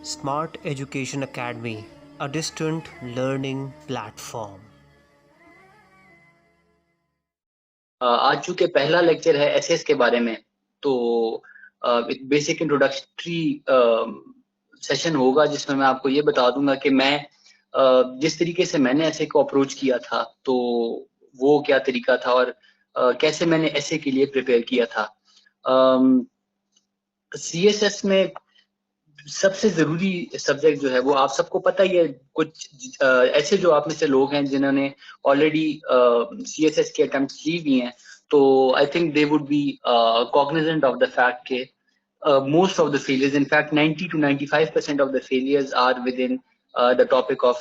Smart Education Academy, a distant learning platform. आज चूंकि पहला लेक्चर है एसएस के बारे में, तो एक बेसिक इंट्रोडक्टरी सेशन होगा जिसमें मैं आपको ये बता दूंगा कि मैं जिस तरीके से मैंने एसए को अप्रोच किया था, तो वो क्या तरीका था और कैसे मैंने एसए के लिए प्रिपेयर किया था। सीएसएस में सबसे जरूरी सब्जेक्ट जो है वो आप सबको पता ही है। कुछ ऐसे जो आप में से लोग हैं जिन्होंने ऑलरेडी सीएसएस के अटेम्प्ट की हुई हैं, तो I think they would be cognizant of the fact के most of the failures, in fact 90 to 95% of the failures are within the topic of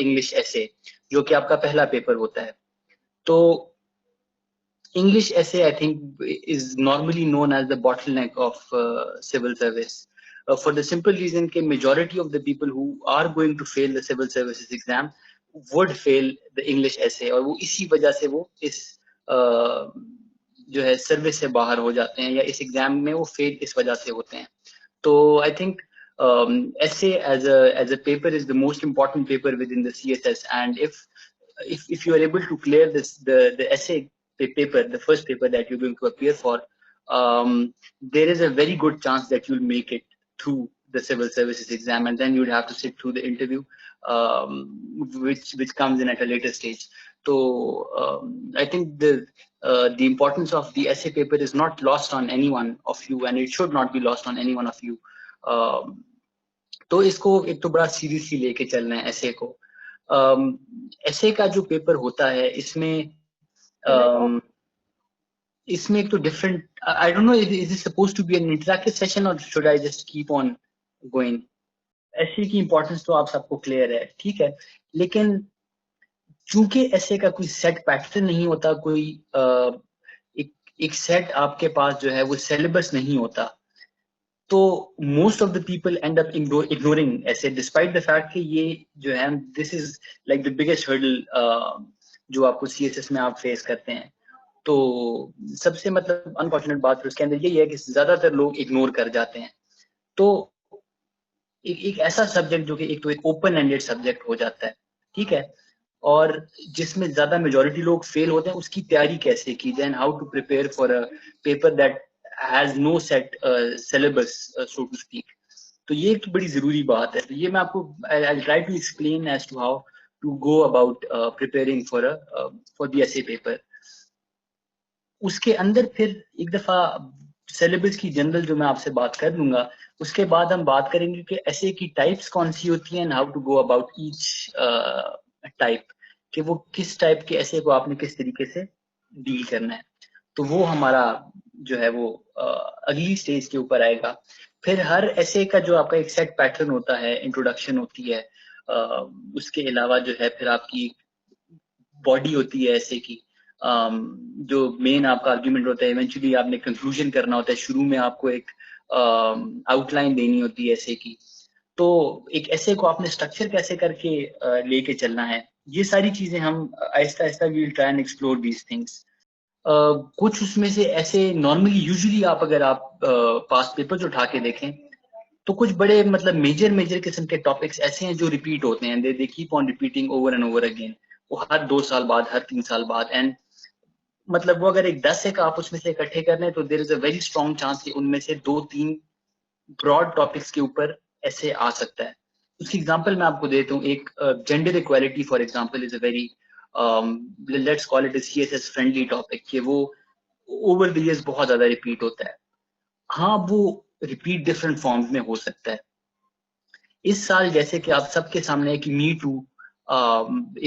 English essay, जो कि आपका पहला पेपर होता है। तो English essay, I think, is normally known as the bottleneck of civil service. For the simple reason that majority of the people who are going to fail the civil services exam would fail the English essay, और वो इसी वजह से वो इस जो है service से बाहर हो जाते हैं या इस एग्जाम में वो फेल इस वजह से होते हैं। तो I think essay as a paper is the most important paper within the CSS, and if you are able to clear the essay paper, the first paper that you're going to appear for, there is a very good chance that you'll make it through the civil services exam, and then you'd have to sit through the interview, which comes in at a later stage. So I think the importance of the essay paper is not lost on any one of you, and it should not be lost on any one of you. तो इसको एक तो बड़ा seriously लेके चलना है एसे को। एसे का जो पेपर होता है इसमें इसमें एक तो different, I don't know is it supposed to be an interactive session और should I just keep on going. Essay की इंपॉर्टेंस तो आप सबको क्लियर है, ठीक है, लेकिन चूंकि ऐसे का कोई सेट पैटर्न नहीं होता, कोई एक सेट आपके पास जो है वो सिलेबस नहीं होता, तो most of the people and up ignoring ऐसे डिस्पाइट द फैक्ट कि ये जो है this is like the biggest hurdle जो आपको सीएसएस में आप फेस करते हैं। तो सबसे मतलब अनफॉर्चुनेट बात उसके अंदर यही है कि ज्यादातर लोग इग्नोर कर जाते हैं। तो एक ऐसा सब्जेक्ट जो कि एक तो एक ओपन एंडेड सब्जेक्ट हो जाता है, ठीक है, और जिसमें ज्यादा मेजोरिटी लोग फेल होते हैं, उसकी तैयारी कैसे की जाए, how to prepare for a paper that has no set syllabus so to speak. तो ये एक बड़ी जरूरी बात है। तो ये मैं आपको I try to explain as to how to go about preparing for the essay paper. उसके अंदर फिर एक दफा सिलेबस की जनरल जो मैं आपसे बात कर लूंगा, उसके बाद हम बात करेंगे कि ऐसे की टाइप्स कौन सी होती हैं, how to go about each type, कि वो किस टाइप के ऐसे को आपने किस तरीके से डील करना है। तो वो हमारा जो है वो अगली स्टेज के ऊपर आएगा। फिर हर ऐसे का जो आपका एक सेट पैटर्न होता है, इंट्रोडक्शन होती है, उसके अलावा जो है फिर आपकी बॉडी होती है ऐसे की, जो मेन आपका आर्ग्यूमेंट होता है, इवेंचुअली आपने कंक्लूजन करना होता है, शुरू में आपको एक आउटलाइन देनी होती है ऐसे की। तो एक ऐसे को आपने स्ट्रक्चर कैसे करके लेके चलना है, ये सारी चीजें हम आहिस्ता आहिस्ता we will try and explore these things. कुछ उसमें से ऐसे नॉर्मली यूजुअली आप अगर आप पास्ट पेपर्स उठा के देखें, तो कुछ बड़े मतलब मेजर मेजर किस्म के टॉपिक्स ऐसे हैं जो रिपीट होते हैं, दे keep on repeating over and over again, वो हर 2 साल बाद, हर 3 साल बाद। एंड मतलब वो अगर एक 10 एक आप उसमें से इकट्ठे कर लें, तो there is a very strong chance कि उनमें से 2-3 ब्रॉड टॉपिक्स के ऊपर ऐसे आ सकता है। उसकी एग्जांपल मैं आपको देता हूँ। एक gender equality for example is a very let's call it a CSS friendly topic, कि वो ओवर द इयर्स बहुत ज्यादा रिपीट होता है। हाँ, वो रिपीट डिफरेंट फॉर्म्स में हो सकता है। इस साल जैसे कि आप सबके सामने है कि मी टू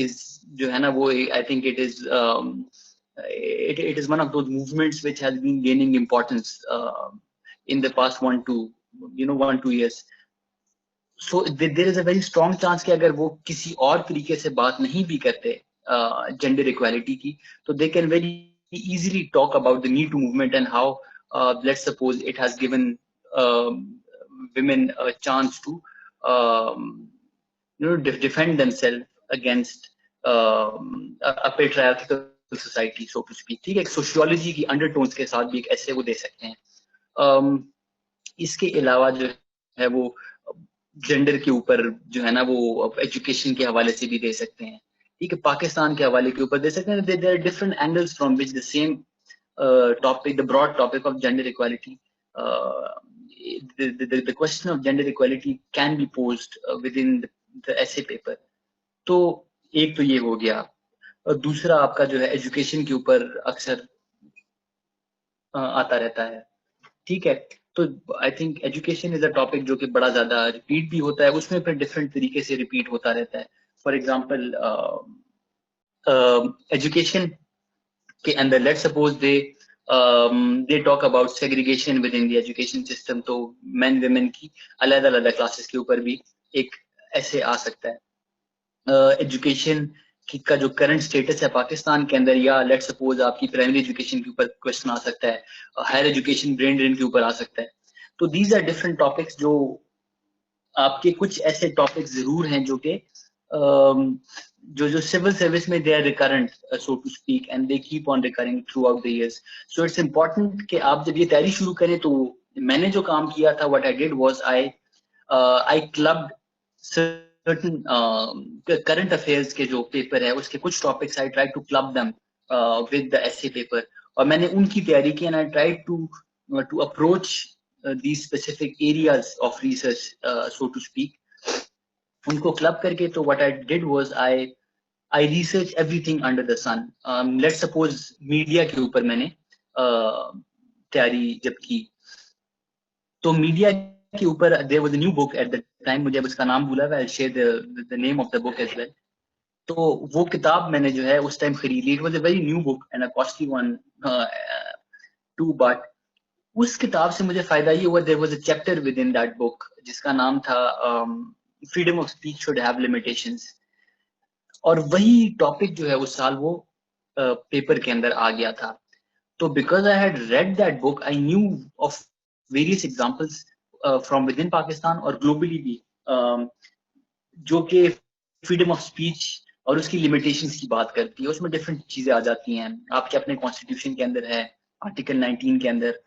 इज जो है ना वो, I think it is it is one of those movements which has been gaining importance in the past 1-2 years. So there is a very strong chance कि अगर वो किसी और तरीके से बात नहीं भी करते जेंडर इक्वालिटी की, तो they can very easily talk about the Me Too movement and how let's suppose it has given women a chance to defend themselves against a patriarchal society, so to speak। ठीक है, sociology की undertones के साथ भी एक ऐसे वो दे सकते हैं। इसके अलावा जो है वो जेंडर के ऊपर जो है ना वो एजुकेशन के हवाले से भी दे सकते हैं, ठीक है, पाकिस्तान के हवाले के ऊपर दे सकते हैं. There are different angles from which the same topic, the broad topic of gender equality, the question of gender equality can be posed within the essay paper. तो एक तो ये हो गया, और दूसरा आपका जो है एजुकेशन के ऊपर अक्सर आता रहता है, ठीक है. तो I think education is a topic जो कि बड़ा ज्यादा रिपीट भी होता है, उसमें फिर डिफरेंट तरीके से रिपीट होता रहता है. फॉर एग्जांपल एजुकेशन के अंदर let's suppose they talk about segregation with in the education system, तो मेन वेमेन की अलग अलग क्लासेस के ऊपर भी एक ऐसे आ सकता है. एजुकेशन का जो करंट स्टेटस है पाकिस्तान के अंदर, या लेट्स सपोज आपकी प्राइमरी एजुकेशन के ऊपर क्वेश्चन आ सकता है, हायर एजुकेशन ब्रेन ड्रेन के ऊपर आ सकता है. तो दीज आर डिफरेंट टॉपिक्स, जो आपके कुछ ऐसे टॉपिक्स जरूर हैं जो कि जो सिविल सर्विस में they are recurrent, so to speak, and they keep on recurring throughout the years. So it's important कि आप जब ये तैयारी शुरू करें, तो मैंने जो काम किया था, what I did was I clubbed certain current affairs के जो पेपर है उसके कुछ topics, I try to club them with the essay paper, और मैंने उनकी तैयारी की, and I try to approach these specific areas of research, so to speak, उनको क्लब करके. तो what I did was I research everything under the sun. Let's suppose media के ऊपर मैंने तैयारी जब की, तो मीडिया के ऊपर there was a new book at the time, मुझे अब उसका नाम भूला है, I'll share the name of the book as well. तो वो किताब मैंने जो है उस टाइम खरीदी. It was a very new book and a costly one too, but उस किताब से मुझे फायदा ये हुआ, there was a chapter within that दैट बुक जिसका नाम था freedom of speech should have limitations, और वही टॉपिक जो है उस साल वो पेपर के अंदर आ गया था. तो because I had read that book, I knew of various examples from with in Pakistan और ग्लोबली भी, जो कि फ्रीडम ऑफ स्पीच और उसकी लिमिटेशंस की बात करती है. उसमें डिफरेंट चीजें आ जाती हैं, आपके अपने कॉन्स्टिट्यूशन के अंदर है, आर्टिकल 19 के अंदर,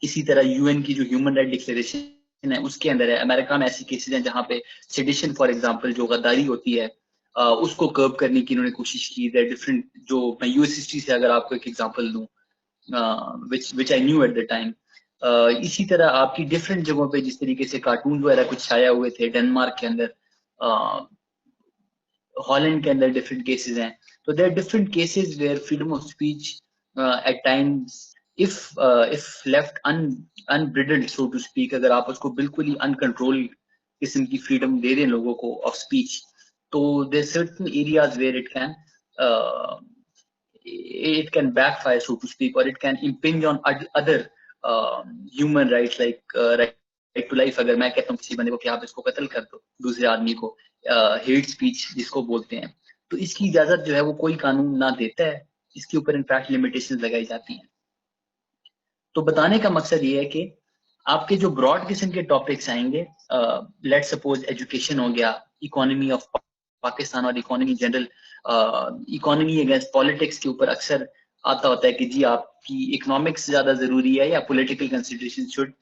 इसी तरह यूएन की जो ह्यूमन राइट डिक्लेरेशन है उसके अंदर है. अमेरिका में ऐसी केसेस हैं जहां पे सेडिशन फॉर एग्जांपल जो गद्दारी होती है, उसको कर्ब करने की इन्होंने कोशिश की. डिफरेंट, जो मैं यूएस हिस्ट्री से अगर आपको एक एग्जांपल दूं, which I knew at the time. इसी तरह आपकी डिफरेंट जगहों पे जिस तरीके से कार्टून वगैरह कुछ छाया हुए थे, डेनमार्क के अंदर, हॉलैंड के अंदर डिफरेंट केसेस हैं. तो there are different cases where freedom of speech at times, if left unbridled, so to speak, अगर आप उसको बिल्कुल ही अनकंट्रोल किस्म की फ्रीडम दे दें लोगों को ऑफ स्पीच, तो there are certain areas where it can backfire, so to speak, or it can impinge on other human rights, like right to life. अगर मैं कहता हूँ किसी बंदे को कि आप इसको कत्ल कर दो, दूसरे आदमी को, हेट स्पीच जिसको बोलते हैं, तो इसकी इजाजत जो है वो कोई कानून ना देता है. इसके ऊपर इनफैक्ट लिमिटेशंस लगाई जाती हैं. तो बताने का मकसद ये है कि आपके जो ब्रॉड किस्म के टॉपिक्स आएंगे, लेट सपोज एजुकेशन हो गया, इकोनॉमी ऑफ पाकिस्तान और economy general, economy against politics के ऊपर अक्सर आता होता है कि जी आपकी इकोनॉमिक्स ज्यादा जरूरी है या political consideration should,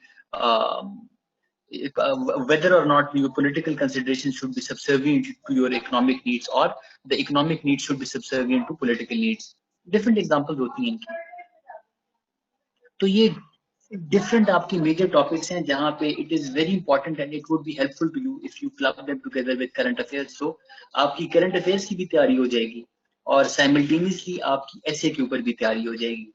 whether or not your political consideration should be subservient to your economic needs or the economic needs should be subservient to political needs. Different examples होती हैं इनकी. तो ये डिफरेंट आपकी मेजर टॉपिक्स हैं जहां पे it is very important and it would be helpful to you if you club them together with current affairs. So आपकी करंट अफेयर्स की भी तैयारी हो जाएगी और साइमल्टेनियसली आपकी ऐसे के ऊपर भी तैयारी हो जाएगी.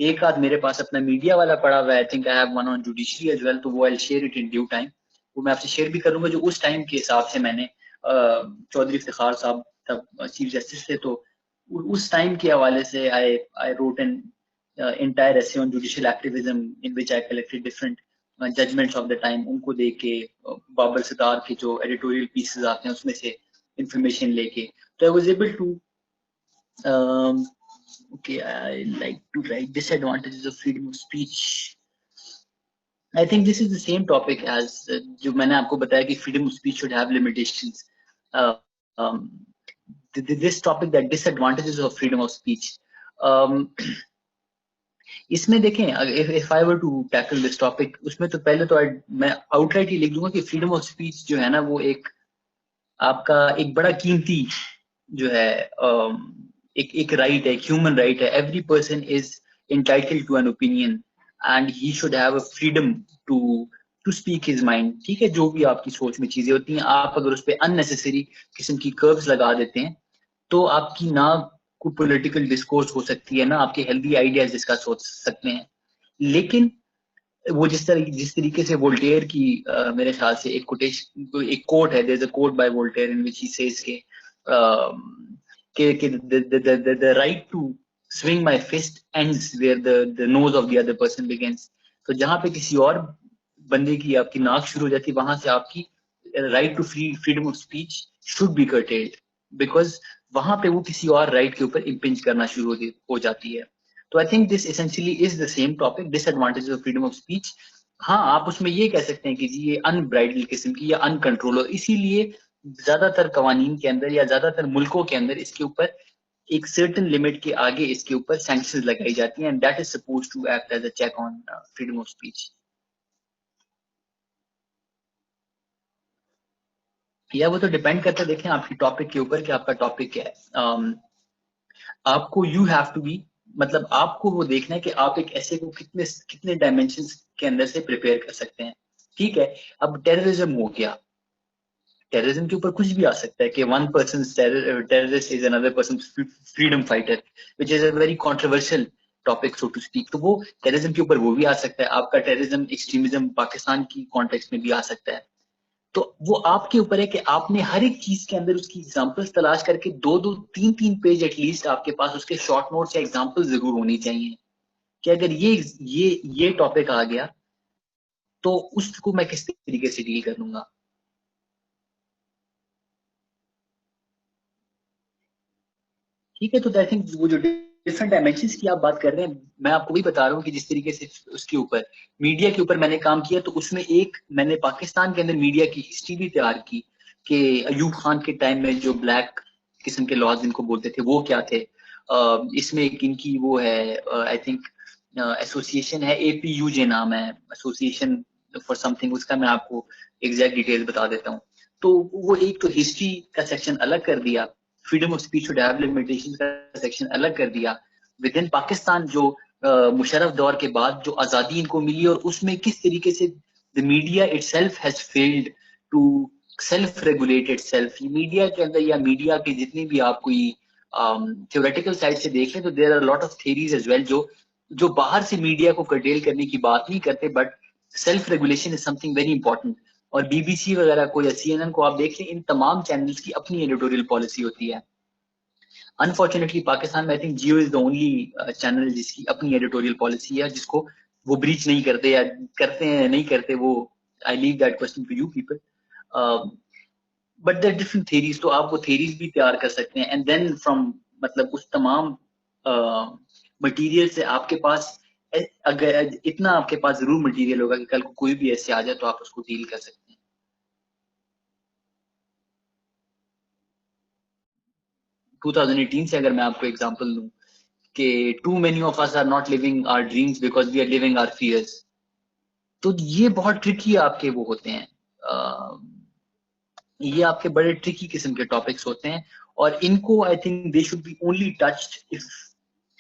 एक आध मेरे पास अपना मीडिया वाला पड़ा हुआ है, I think I have one on judiciary as well, तो वो I share it in due time. वो मैं आपसे शेयर भी करूंगा, जो उस टाइम के हिसाब से मैंने, चौधरी इफ्तिखार साहब तब चीफ जस्टिस थे, तो उस टाइम के हवाले से I wrote an entire essay on judicial activism in which I collected different judgments of the time. उनको देख के, बाबर सितार के जो editorial pieces आते हैं उसमें से information लेके, तो I was able to okay, I like to write disadvantages of freedom of speech. I think this is the same topic as जो मैंने आपको बताया कि freedom of speech should have limitations. Um, this topic, that disadvantages of freedom of speech. इसमें देखें, if I were to tackle this topic, उसमें तो पहले तो मैं आउटराइट ही लिख दूंगा कि फ्रीडम ऑफ स्पीच जो है ना, वो एक आपका एक बड़ा कीमती जो है एक राइट है, एक ह्यूमन राइट है. Every person is entitled to an opinion and he should have a freedom to to speak his mind. ठीक है, जो भी आपकी सोच में चीजें होती हैं, आप अगर उस पर अननेसेसरी किस्म की कर्व्स लगा देते हैं, तो आपकी ना कोई पॉलिटिकल डिस्कोर्स हो सकती है, ना आपके हेल्दी आइडियाज डिस्कस हो सकते हैं. लेकिन वो जिस तरीके से वोल्टेयर की मेरे ख्याल से एक कोटेशन, एक कोट है, there is a quote by Voltaire in which he says के the right to swing my fist ends where the nose of the other person begins. तो जहां पे किसी और बंदे की आपकी नाक शुरू हो जाती है, वहां से आपकी right to freedom of speech should be curtailed, because वहां पे वो किसी और राइट के ऊपर इम्पिंज करना शुरू हो जाती है. तो I think this essentially is the same topic, disadvantages of freedom of speech. हाँ, आप उसमें ये कह सकते हैं कि जी ये अनब्राइडल किस्म की या अनकंट्रोल, और इसीलिए ज्यादातर कवानीन के अंदर या ज्यादातर मुल्कों के अंदर इसके ऊपर एक सर्टेन लिमिट के आगे इसके ऊपर सैंक्शंस लगाई जाती हैं, and that is suppose to act as a check on freedom of speech. या वो तो डिपेंड करता है, देखें आपकी टॉपिक के ऊपर कि आपका टॉपिक क्या है. आपको यू हैव टू बी, मतलब आपको वो देखना है कि आप एक ऐसे को कितने कितने डायमेंशन के अंदर से प्रिपेयर कर सकते हैं. ठीक है, अब टेररिज्म हो गया, टेररिज्म के ऊपर कुछ भी आ सकता है कि one person terrorist is another person freedom fighter, which is a very controversial topic so to speak. तो वो टेररिज्म के ऊपर वो भी आ सकता है, आपका टेररिज्म एक्सट्रीमिज्म पाकिस्तान की कॉन्टेक्स्ट में भी आ सकता है. तो वो आपके ऊपर है कि आपने हर एक चीज के अंदर उसकी एग्जांपल्स तलाश करके दो दो तीन तीन पेज एटलीस्ट आपके पास उसके शॉर्ट नोट्स या एग्जांपल्स जरूर होनी चाहिए, कि अगर ये टॉपिक आ गया तो उसको मैं किस तरीके से डील कर लूंगा. ठीक है, तो आई थिंक वो जो डिफरेंट डायमेंशंस की आप बात कर रहे हैं, मैं आपको वही बता रहा हूँ कि जिस तरीके से उसके ऊपर मीडिया के ऊपर मैंने काम किया, तो उसमें एक मैंने पाकिस्तान के अंदर मीडिया की हिस्ट्री भी तैयार की कि अयूब खान के टाइम में जो ब्लैक किस्म के लॉज इनको बोलते थे वो क्या थे. इसमें एक इनकी वो है, आई थिंक एसोसिएशन है, APUJ नाम है, एसोसिएशन फॉर समथिंग, उसका मैं आपको एग्जैक्ट डिटेल बता देता हूँ. तो वो एक तो हिस्ट्री का सेक्शन अलग कर दिया, फ्रीडम ऑफ स्पीच और हैव लिमिटेशन का सेक्शन अलग कर दिया. विद इन पाकिस्तान जो मुशर्रफ दौर के बाद जो आज़ादी इनको मिली, और उसमें किस तरीके से the media itself has failed to self regulate itself. Media के अंदर या मीडिया के जितनी भी आप कोई थ्योरेटिकल साइड से देख लें, तो there are lot of theories as well जो बाहर से मीडिया को कर्टेल करने की बात नहीं करते, but self regulation is something very important. और BBC वगैरह को या CNN को आप देख लें, इन तमाम चैनल्स की अपनी एडिटोरियल पॉलिसी होती है. अनफॉर्चुनेटली पाकिस्तान में I think Jio is the only channel जिसकी अपनी एडिटोरियल पॉलिसी है, जिसको वो ब्रीच नहीं करते, या करते हैं नहीं करते वो, I leave that question to you people. But there different theories, तो आप वो थेरीज भी तैयार कर सकते हैं, एंड देन फ्रॉम मतलब उस तमाम मटेरियल से आपके पास अगर इतना आपके पास जरूर मटेरियल होगा कि कल को कोई भी ऐसे आ जाए तो आप उसको डील कर सकते हैं. 2018 से अगर मैं आपको एग्जांपल दूं कि too many of us are not living our dreams because we are living our fears. तो ये बहुत ट्रिकी आपके वो होते हैं, ये आपके बड़े ट्रिकी किस्म के टॉपिक्स होते हैं, और इनको I think they should be only touched if,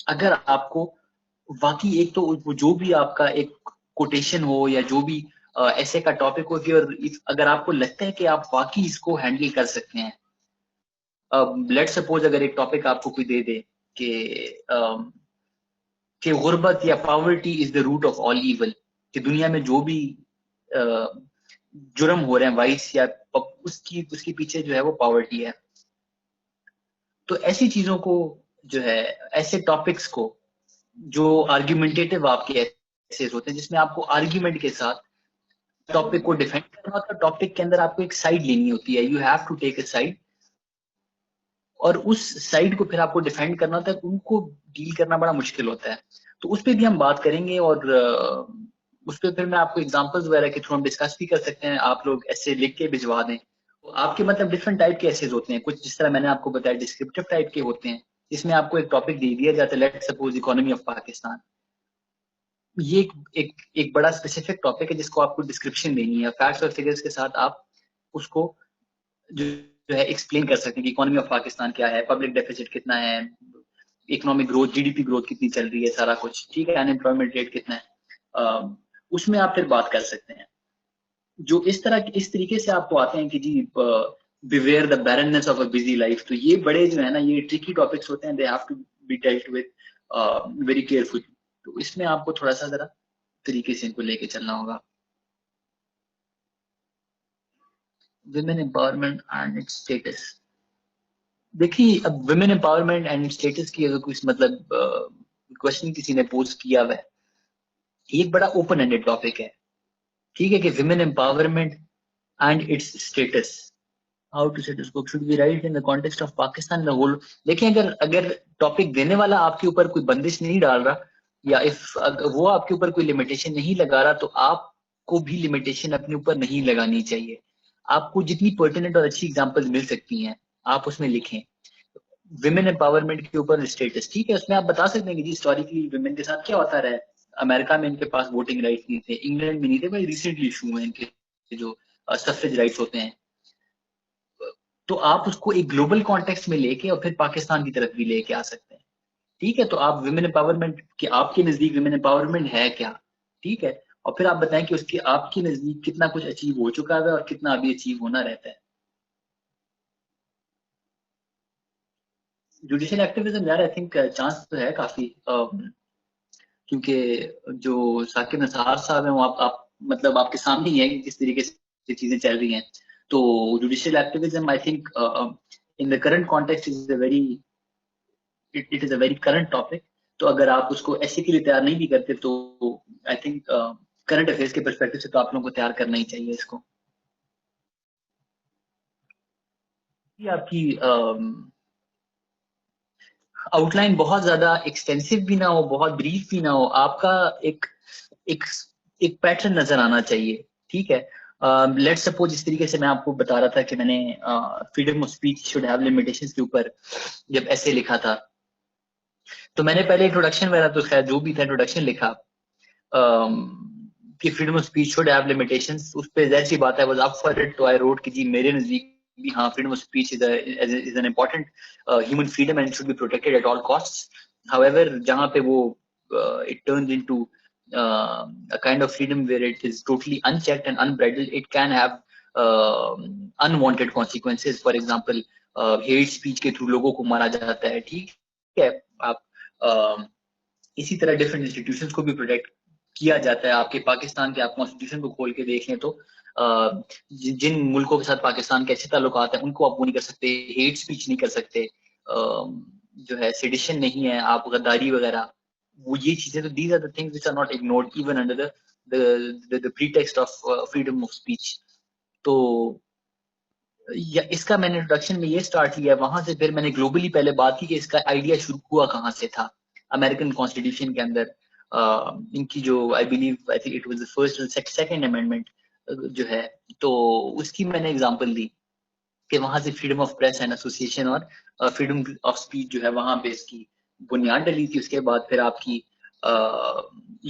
अगर आपको वाकई एक तो वो जो भी आपका एक कोटेशन हो या जो भी ऐसे का टॉपिक हो कि, और अगर आपको लगता है कि आप वाकई इसको हैंडल कर सकते हैं. लेट सपोज अगर एक टॉपिक आपको कोई दे दे कि गुर्बत या poverty is the root of all evil, कि दुनिया में जो भी जुर्म हो रहे हैं, वाइस या उसकी उसके पीछे जो है वो पॉवर्टी है. तो ऐसी चीजों को जो है, ऐसे टॉपिक्स को जो आर्ग्यूमेंटेटिव आपके ऐसे होते हैं जिसमें आपको आर्ग्यूमेंट के साथ टॉपिक को डिफेंड करना होता है, टॉपिक के अंदर आपको एक साइड लेनी होती है, you have to take a side, और उस साइड को फिर आपको डिफेंड करना होता है, तो उनको डील करना बड़ा मुश्किल होता है. तो उस पर भी हम बात करेंगे, और उस पर फिर मैं आपको एग्जांपल्स वगैरह के थ्रू हम डिस्कस भी कर सकते हैं, आप लोग ऐसे लिख के भिजवा दें. तो आपके मतलब डिफरेंट टाइप के ऐसेज होते हैं, कुछ जिस तरह मैंने आपको बताया डिस्क्रिप्टिव टाइप के होते हैं, जिसमें आपको एक टॉपिक दे दिया जाता है, let's suppose economy of Pakistan. ये एक बड़ा स्पेसिफिक टॉपिक है जिसको आपको डिस्क्रिप्शन देनी है, फैक्ट्स और फिगर्स के साथ आप उसको जो है एक्सप्लेन कर सकते हैं कि इकोनॉमी ऑफ पाकिस्तान क्या है, पब्लिक डेफिसिट कितना है, इकोनॉमिक ग्रोथ, जीडीपी ग्रोथ कितनी चल रही है, सारा कुछ, ठीक है, अनएम्प्लॉयमेंट रेट कितना है, उसमें आप फिर बात कर सकते हैं। जो इस तरीके से आपको आते हैं कि जी beware the barrenness of a busy life, तो ये बड़े जो है ना, ये ट्रिकी टॉपिक्स होते हैं, they have to be dealt with very carefully. तो इसमें आपको थोड़ा सा जरा तरीके से इनको लेके चलना होगा। Women empowerment and its status, देखिए अब विमेन एम्पावरमेंट एंड स्टेटस की अगर कुछ मतलब क्वेश्चन किसी ने पोस्ट किया हुआ है, ये एक बड़ा ओपन एंडेड टॉपिक है, ठीक है, कि women empowerment and its status, how to set उसको, should be right in the context of Pakistan the whole. देखिए अगर अगर टॉपिक देने वाला आपके ऊपर कोई बंदिश नहीं डाल रहा, या इफ वो आपके ऊपर कोई लिमिटेशन नहीं लगा रहा, तो आपको भी लिमिटेशन अपने ऊपर नहीं लगानी चाहिए। आपको जितनी पर्टिनेंट और अच्छी एग्जांपल्स मिल सकती हैं आप उसमें लिखें। विमेन एम्पावरमेंट के ऊपर स्टेटस, ठीक है, उसमें आप बता सकते हैं कि जी हिस्टोरिकली विमेन के साथ क्या होता रहा है, अमेरिका में इनके पास वोटिंग राइट्स नहीं थे, इंग्लैंड में नहीं थे, भाई रिसेंटली इशू हुए इनके जो सफरेज राइट्स होते हैं। तो आप उसको एक ग्लोबल कॉन्टेक्स्ट में लेके और फिर पाकिस्तान की तरफ भी लेके आ सकते हैं, ठीक है। तो आप विमेन एम्पावरमेंट के आपके नजदीक विमेन एम्पावरमेंट है क्या, ठीक है, और फिर आप बताएं कि उसके आपके नजदीक कितना कुछ अचीव हो चुका है और कितना अभी अचीव होना रहता है। जुडिशियल एक्टिविज्म यार, आई थिंक चांस तो है काफी, क्योंकि जो साकिब नसार साहब हैं वो आप मतलब आपके सामने ही है कि किस तरीके से चीजें चल रही हैं। तो judicial activism I think in the current context is a very, it is a very current topic. तो अगर आप उसको ऐसे के लिए तैयार नहीं भी करते तो आई थिंक करंट अफेयर्स के परस्पेक्टिव से तो आप लोगों को तैयार करना ही चाहिए इसको। ये आपकी आउटलाइन बहुत ज्यादा एक्सटेंसिव भी ना हो, बहुत ब्रीफ भी ना हो, आपका एक एक एक पैटर्न नजर आना चाहिए, ठीक है। लेट सपोज इस तरीके से मैं आपको बता रहा था कि मैंने freedom of speech should have limitations के ऊपर जब ऐसे लिखा था, तो मैंने पहले इंट्रोडक्शन वगैरह तो खैर जो भी था इंट्रोडक्शन लिखा, कि freedom of speech should have limitations, उस पे जाहिर सी बात है वाज अप फॉर इट, तो आई रोट कि जी मेरे नजदीक भी हाँ, freedom of speech is an important human freedom and should be protected at all costs. However जहाँ पे वो it turns into a kind of freedom where it is totally unchecked and unbridled, it can have unwanted consequences. For example, hate speech के through लोगों को मारा जाता है, ठीक है, आप इसी तरह डिफरेंट इंस्टीट्यूशंस को भी प्रोटेक्ट किया जाता है। आपके पाकिस्तान के आप कॉन्स्टिट्यूशन को खोल के देख लें तो जिन मुल्कों के साथ पाकिस्तान के अच्छे ताल्लुकात हैं उनको आप वो नहीं कर सकते, हेट स्पीच नहीं कर सकते, जो है सेडिशन नहीं है, आप गद्दारी वगैरह, वो ये चीजें, तो these are the things which are not ignored even under the pretext of freedom of speech. तो या इसका मैंने इंट्रोडक्शन में ये स्टार्ट किया, वहां से फिर मैंने ग्लोबली पहले बात की कि इसका आइडिया शुरू हुआ कहाँ से था। अमेरिकन कॉन्स्टिट्यूशन के अंदर इनकी जो I believe I think it was the first और सेकंड अमेंडमेंट जो है, तो उसकी मैंने एग्जांपल दी कि वहां से freedom of press and association और फ्रीडम ऑफ स्पीच जो है वहां पे इसकी बुनियाद डली थी। उसके बाद फिर आपकी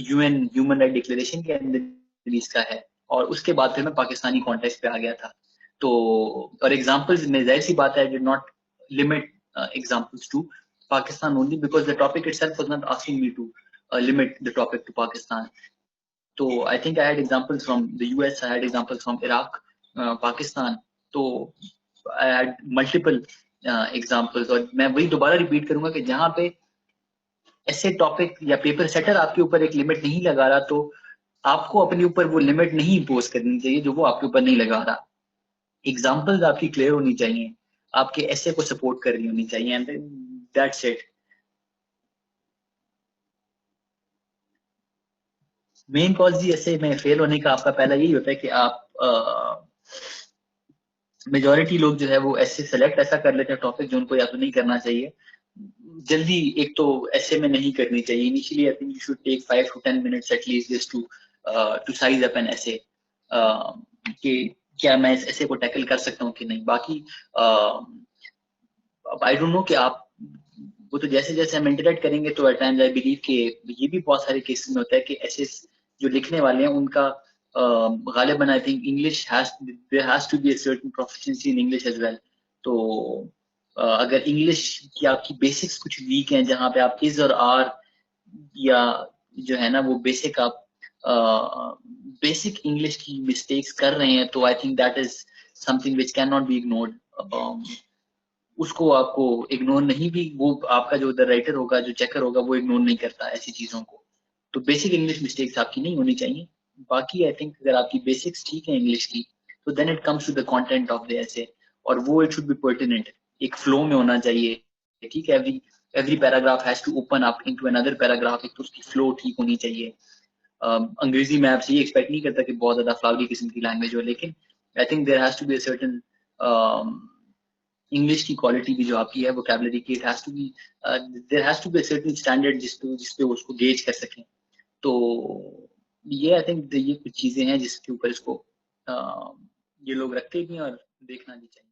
यूएन ह्यूमन राइट डिक्लेरेशन के अंदर इसका है, और उसके बाद फिर मैं पाकिस्तानी कॉन्टेक्स्ट पे आ गया था। तो और एग्जांपल्स में जाहिर सी बात है, I did not limit examples to Pakistan only because the topic itself was not asking me to limit the topic to Pakistan. So I think I had examples from the US, I had examples from Iraq, Pakistan. तो I had multiple examples, और मैं वही दोबारा repeat करूंगा कि जहां पे ऐसे टॉपिक या पेपर सेटर आपके ऊपर एक लिमिट नहीं लगा रहा, तो आपको अपने ऊपर वो लिमिट नहीं इम्पोज करनी चाहिए जो वो आपके ऊपर नहीं लगा रहा। एग्जाम्पल्स आपकी क्लियर होनी चाहिए, आपके ऐसे को सपोर्ट कर रही होनी चाहिए, and that's it. Main cause जी ऐसे में फेल होने का आपका पहला यही होता है कि आप मेजोरिटी लोग जो है वो ऐसे सेलेक्ट ऐसा कर लेते हैं टॉपिक जो उनको या तो नहीं करना चाहिए जल्दी, एक तो ऐसे में नहीं करनी चाहिए initially. I think you should take 5 to 10 minutes at least just to size up an essay, कि क्या मैं इस ऐसे को टैकल कर सकता हूँ कि नहीं। बाकी आई डोंट नो कि आप वो तो जैसे जैसे हम इंटरेक्ट करेंगे तो एट टाइम्स आई बिलीव कि ये भी बहुत सारे केसेस में होता है कि ऐसे जो लिखने वाले हैं उनका गालिबन I think English has there has to be a certain proficiency in English as well. तो अगर इंग्लिश की आपकी बेसिक्स कुछ वीक हैं जहाँ पे आप इज और आर या जो है ना वो बेसिक आप बेसिक इंग्लिश की मिस्टेक्स कर रहे हैं तो I think that is something which can not be ignored. उसको आपको इग्नोर नहीं भी वो आपका जो राइटर होगा जो चेकर होगा वो इग्नोर नहीं करता ऐसी चीजों को। तो बेसिक इंग्लिश मिस्टेक्स आपकी नहीं होनी चाहिए। बाकी आई थिंक अगर आपकी बेसिक्स ठीक है इंग्लिश की तो then it comes to the content of the essay और वो इट शुड बी पर्टिनेंट एक फ्लो में होना चाहिए। ठीक है every every paragraph has to open up into another paragraph. एक तो उसकी फ्लो ठीक होनी चाहिए। अंग्रेजी में आपसे ये एक्सपेक्ट नहीं करता कि बहुत ज्यादा फ्लावरी किस्म की लैंग्वेज हो लेकिन I think there has to be a certain English की क्वालिटी भी जो आपकी है वोकैबुलरी की it has to be there has to be a certain standard जिसपे उसको गेज कर सकें। तो ये आई थिंक ये कुछ चीजें हैं जिसके ऊपर इसको ये लोग रखते भी हैं और देखना भी चाहिए।